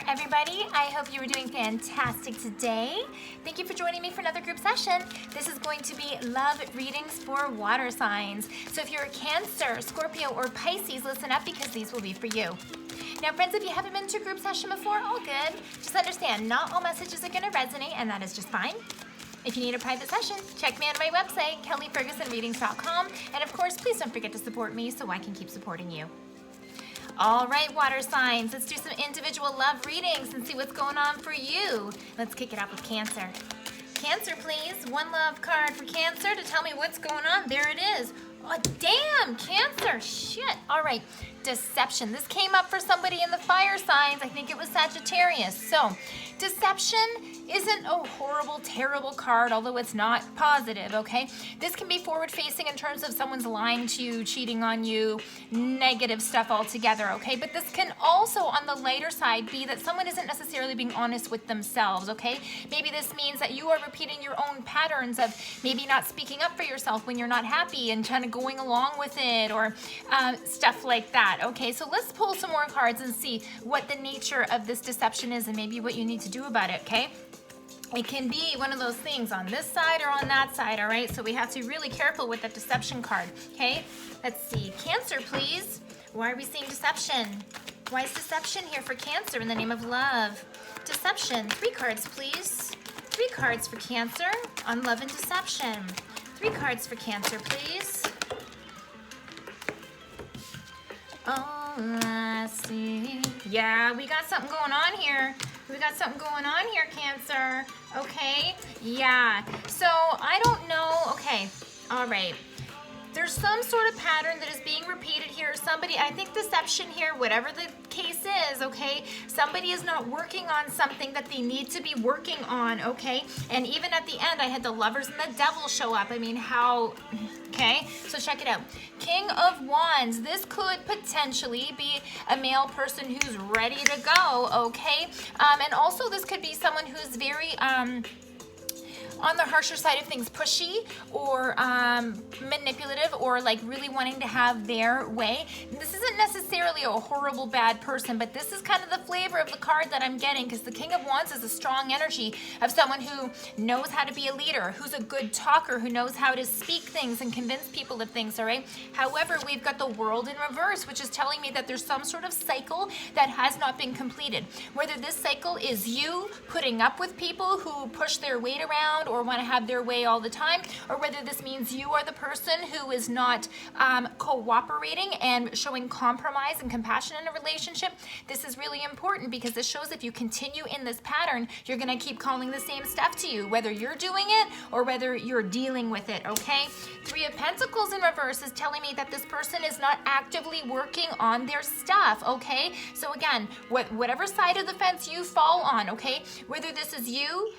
everybody. I hope you are doing fantastic today. Thank you for joining me for another group session. This is going to be love readings for water signs. So if you're a Cancer, Scorpio, or Pisces, listen up because these will be for you. Now, friends, if you haven't been to a group session before, all good. Just understand, not all messages are going to resonate, and that is just fine. If you need a private session, check me out on my website, kellyfergusonreadings.com. And of course, please don't forget to support me so I can keep supporting you. All right, water signs, let's do some individual love readings and see what's going on for you. Let's kick it off with Cancer. Cancer, please. One love card for Cancer to tell me what's going on. There it is. Oh, damn, Cancer. Shit. All right, deception. This came up for somebody in the fire signs. I think it was Sagittarius. So, deception isn't a horrible, terrible card, although it's not positive, okay? This can be forward-facing in terms of someone's lying to you, cheating on you, negative stuff altogether, okay? But this can also, on the lighter side, be that someone isn't necessarily being honest with themselves, okay? Maybe this means that you are repeating your own patterns of maybe not speaking up for yourself when you're not happy and kind of going along with it, or stuff like that, okay? So let's pull some more cards and see what the nature of this deception is and maybe what you need to do about it, okay? It can be one of those things on this side or on that side, all right? So we have to be really careful with the deception card, okay? Let's see. Cancer, please. Why are we seeing deception? Why is deception here for Cancer in the name of love? Deception. 3 cards, please. 3 cards for Cancer on love and deception. 3 cards for Cancer, please. Oh, I see. Yeah, we got something going on here. We got something going on here, Cancer. Okay, yeah. So, I don't know. Okay, all right. There's some sort of pattern that is being repeated here. Somebody, I think deception here, whatever the case is, okay? Somebody is not working on something that they need to be working on, okay? And even at the end, I had the Lovers and the Devil show up. I mean, how... Okay, so check it out. King of Wands. This could potentially be a male person who's ready to go, okay? And also this could be someone who's very... on the harsher side of things, pushy or manipulative, or like really wanting to have their way. This isn't necessarily a horrible bad person, but this is kind of the flavor of the card that I'm getting, because the King of Wands is a strong energy of someone who knows how to be a leader, who's a good talker, who knows how to speak things and convince people of things, all right? However, we've got the World in reverse, which is telling me that there's some sort of cycle that has not been completed. Whether this cycle is you putting up with people who push their weight around or want to have their way all the time, or whether this means you are the person who is not cooperating and showing compromise and compassion in a relationship. This is really important because this shows if you continue in this pattern, you're going to keep calling the same stuff to you, whether you're doing it or whether you're dealing with it, okay? 3 of Pentacles in reverse is telling me that this person is not actively working on their stuff, okay? So again, whatever side of the fence you fall on, okay? Whether this is you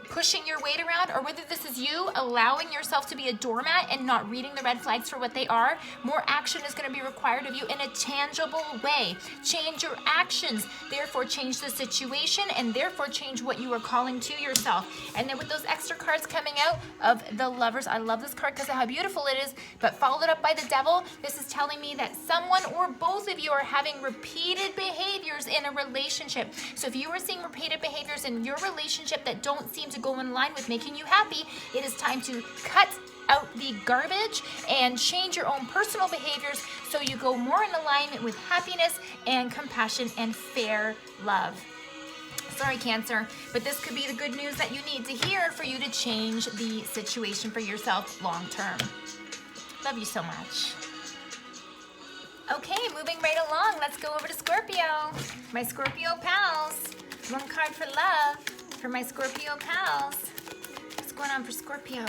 pushing your weight around, or whether this is you allowing yourself to be a doormat and not reading the red flags for what they are, more action is going to be required of you in a tangible way. Change your actions, therefore change the situation, and therefore change what you are calling to yourself. And then with those extra cards coming out of the Lovers, I love this card because of how beautiful it is, but followed up by the Devil, this is telling me that someone or both of you are having repeated behaviors in a relationship. So if you are seeing repeated behaviors in your relationship that don't seem to go in line with making you happy, it is time to cut out the garbage and change your own personal behaviors so you go more in alignment with happiness and compassion and fair love. Sorry, Cancer, but this could be the good news that you need to hear for you to change the situation for yourself long term. Love you so much. Okay, moving right along, let's go over to Scorpio. My Scorpio pals. 1 card for love for my Scorpio pals. What's going on for Scorpio?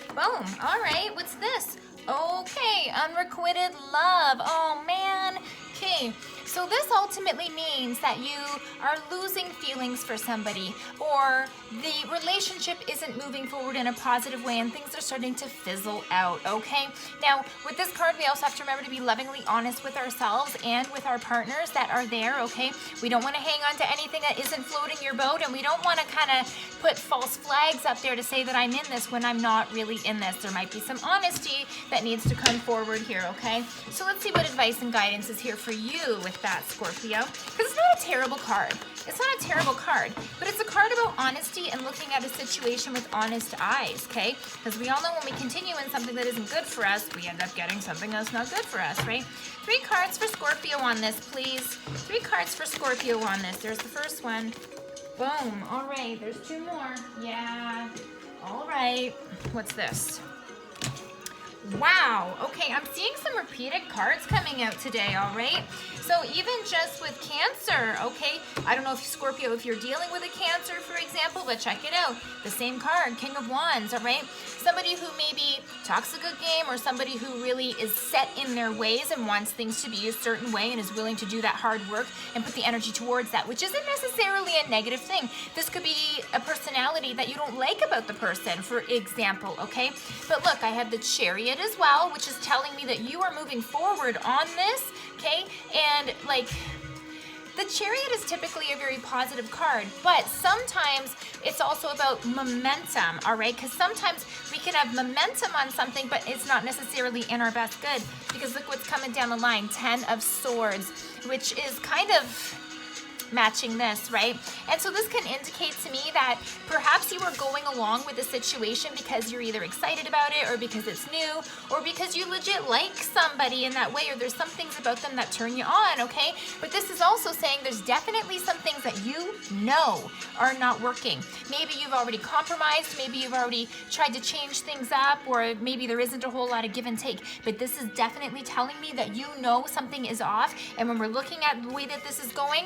Boom. All right, what's this? Okay, unrequited love. Oh, man. Okay, so this ultimately means that you are losing feelings for somebody, or the relationship isn't moving forward in a positive way and things are starting to fizzle out, okay? Now, with this card, we also have to remember to be lovingly honest with ourselves and with our partners that are there, okay? We don't want to hang on to anything that isn't floating your boat, and we don't want to kind of put false flags up there to say that I'm in this when I'm not really in this. There might be some honesty that needs to come forward here, okay? So let's see what advice and guidance is here for you with that, Scorpio. Because it's not a terrible card. It's not a terrible card, but it's a card about honesty and looking at a situation with honest eyes, okay? Because we all know when we continue in something that isn't good for us, we end up getting something that's not good for us, right? 3 cards for Scorpio on this, please. 3 cards for Scorpio on this. There's the first one. Boom. All right, there's 2 more. Yeah. All right. What's this? Wow. Okay, I'm seeing some repeated cards coming out today, all right? So even just with Cancer, okay? I don't know if Scorpio, if you're dealing with a Cancer, for example, but check it out. The same card, King of Wands, all right? Somebody who maybe talks a good game or somebody who really is set in their ways and wants things to be a certain way and is willing to do that hard work and put the energy towards that, which isn't necessarily a negative thing. This could be a personality that you don't like about the person, for example, okay? But look, I have the Chariot as well, which is telling me that you are moving forward on this, okay? And like, the Chariot is typically a very positive card, but sometimes it's also about momentum, all right? Because sometimes we can have momentum on something, but it's not necessarily in our best good, because look what's coming down the line, 10 of Swords, which is kind of matching this, right? And so this can indicate to me that perhaps you are going along with the situation because you're either excited about it or because it's new or because you legit like somebody in that way or there's some things about them that turn you on, okay? But this is also saying there's definitely some things that you know are not working. Maybe you've already compromised, maybe you've already tried to change things up, or maybe there isn't a whole lot of give and take, but this is definitely telling me that you know something is off, and when we're looking at the way that this is going,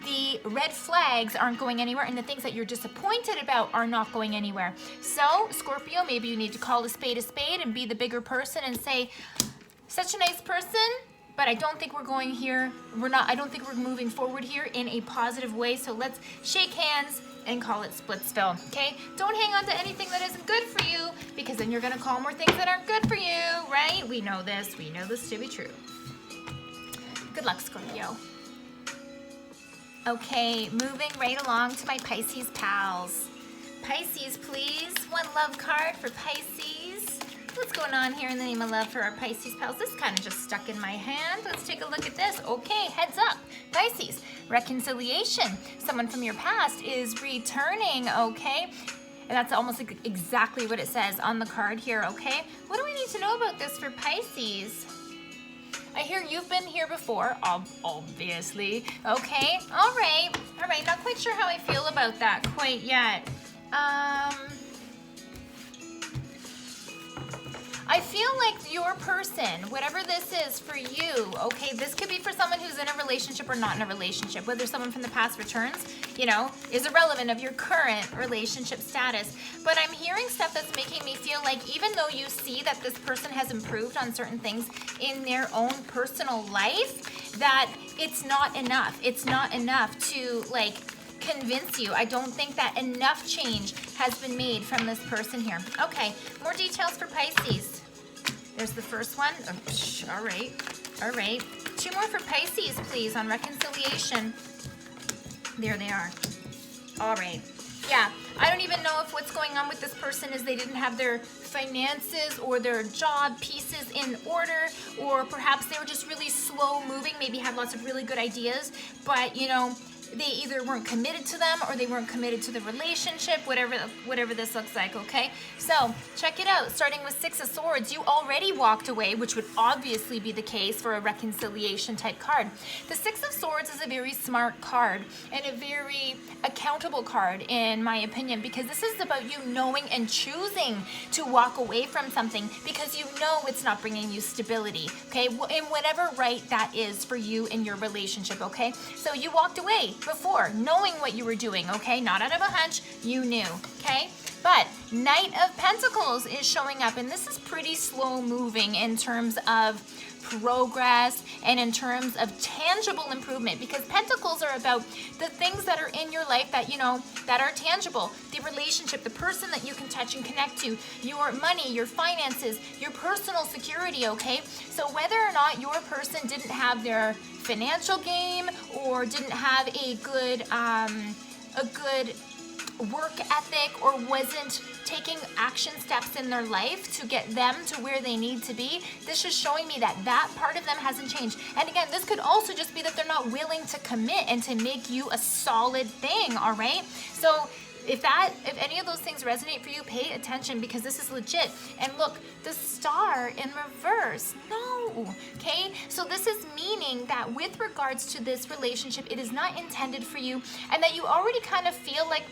the red flags aren't going anywhere, and the things that you're disappointed about are not going anywhere. So, Scorpio, maybe you need to call a spade and be the bigger person and say, such a nice person, but I don't think we're going here. I don't think we're moving forward here in a positive way. So let's shake hands and call it Splitsville, okay? Don't hang on to anything that isn't good for you, because then you're gonna call more things that aren't good for you, right? We know this to be true. Good luck, Scorpio. Okay, moving right along to my Pisces pals. Pisces, please. 1 love card for Pisces. What's going on here in the name of love for our Pisces pals? This kind of just stuck in my hand. Let's take a look at this. Okay, heads up. Pisces, reconciliation. Someone from your past is returning, okay? And that's almost exactly what it says on the card here, okay? What do we need to know about this for Pisces? I hear you've been here before, obviously. Okay, all right. Not quite sure how I feel about that quite yet. I feel like your person, whatever this is for you, okay, this could be for someone who's in a relationship or not in a relationship. Whether someone from the past returns, you know, is irrelevant of your current relationship status. But I'm hearing stuff that's making me feel like even though you see that this person has improved on certain things in their own personal life, that it's not enough. It's not enough to, like, convince you. I don't think that enough change has been made from this person here. Okay, more details for Pisces. There's the first one. Oh, all right. 2 more for Pisces, please, on reconciliation. There they are. All right. Yeah, I don't even know if what's going on with this person is they didn't have their finances or their job pieces in order, or perhaps they were just really slow moving, maybe had lots of really good ideas, but, you know, they either weren't committed to them or they weren't committed to the relationship, whatever this looks like, okay? So, check it out. Starting with 6 of Swords, you already walked away, which would obviously be the case for a reconciliation type card. The 6 of Swords is a very smart card and a very accountable card, in my opinion, because this is about you knowing and choosing to walk away from something because you know it's not bringing you stability, okay? In whatever right that is for you in your relationship, okay? So you walked away before, knowing what you were doing, okay? Not out of a hunch, you knew, okay? But Knight of Pentacles is showing up, and this is pretty slow moving in terms of progress and in terms of tangible improvement, because Pentacles are about the things that are in your life that, you know, that are tangible. The relationship, the person that you can touch and connect to, your money, your finances, your personal security, okay? So whether or not your person didn't have their financial game or didn't have a good work ethic or wasn't taking action steps in their life to get them to where they need to be, this is showing me that that part of them hasn't changed. And again, this could also just be that they're not willing to commit and to make you a solid thing, all right? So if any of those things resonate for you, pay attention, because this is legit. And look, the star in reverse, no, okay? So this is meaning that with regards to this relationship, it is not intended for you, and that you already kind of feel like,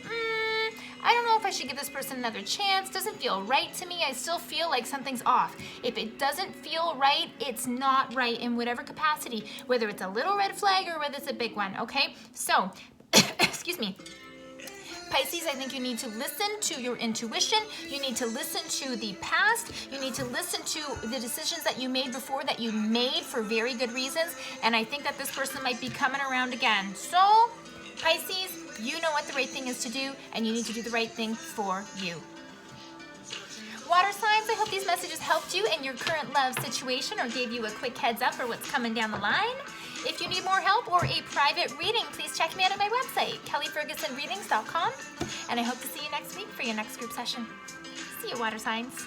I don't know if I should give this person another chance. Doesn't feel right to me. I still feel like something's off. If it doesn't feel right, it's not right in whatever capacity, whether it's a little red flag or whether it's a big one, okay? So, excuse me. Pisces, I think you need to listen to your intuition. You need to listen to the past. You need to listen to the decisions that you made before that you made for very good reasons. And I think that this person might be coming around again. So, Pisces, you know what the right thing is to do, and you need to do the right thing for you. Water signs, I hope these messages helped you in your current love situation or gave you a quick heads up for what's coming down the line. If you need more help or a private reading, please check me out at my website, kellyfergusonreadings.com. And I hope to see you next week for your next group session. See you, water signs.